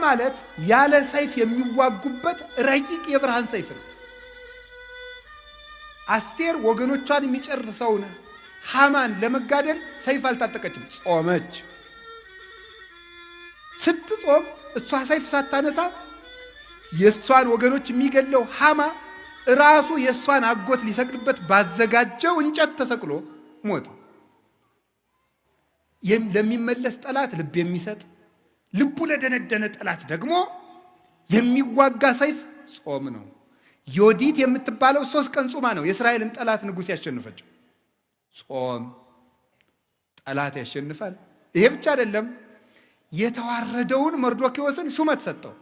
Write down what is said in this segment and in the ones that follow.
ማለት ያለ ሰይፍ የሚዋጉበት ረቂቅ የብርሃን ሰይፍ ነው። አስቴር ወገኖቿን የሚጨርሰውን ሃማን ለመጋደል ሰይፍ አልታጠቀችም፣ ጾመች። ስትጾም እሷ ሰይፍ ሳታነሳ የእሷን ወገኖች የሚገለው ሃማ ራሱ የእሷን አጎት ሊሰቅልበት ባዘጋጀው እንጨት ተሰቅሎ ሞተ። ለሚመለስ ጠላት ልብ የሚሰጥ ልቡ ለደነደነ ጠላት ደግሞ የሚዋጋ ሰይፍ ጾም ነው። ዮዲት የምትባለው 3 ቀን ጾማ ነው የእስራኤልን ጠላት ንጉሥ ያሸነፈችው። ጾም ጠላት ያሸንፋል። ይሄ ብቻ አይደለም፣ የተዋረደውን መርዶክዮስን ሹመት ሰጠው፣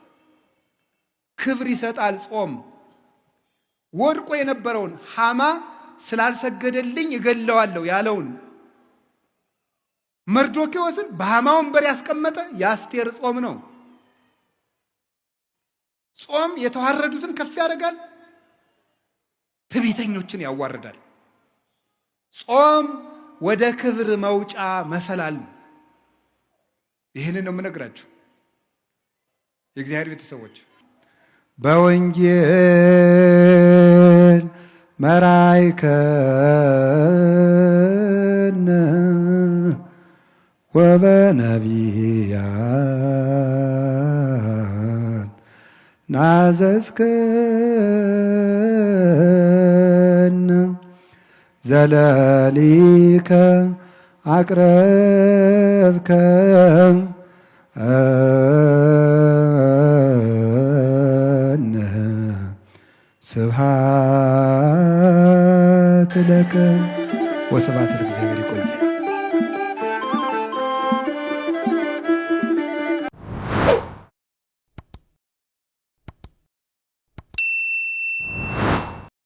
ክብር ይሰጣል። ጾም ወድቆ የነበረውን ሃማ ስላልሰገደልኝ እገለዋለሁ ያለውን መርዶክዮስን በሃማ ወንበር ያስቀመጠ የአስቴር ጾም ነው። ጾም የተዋረዱትን ከፍ ያደርጋል፣ ትዕቢተኞችን ያዋርዳል። ጾም ወደ ክብር መውጫ መሰላል ነው። ይህንን ነው የምነግራችሁ የእግዚአብሔር ቤተሰቦች። በወንጌል መራይከነ ወበነቢያን ናዘዝከነ ዘለሊከ አቅረብከ ስብሐት ለከ ወስብሐት ለእግዚአብሔር። ይቆያል።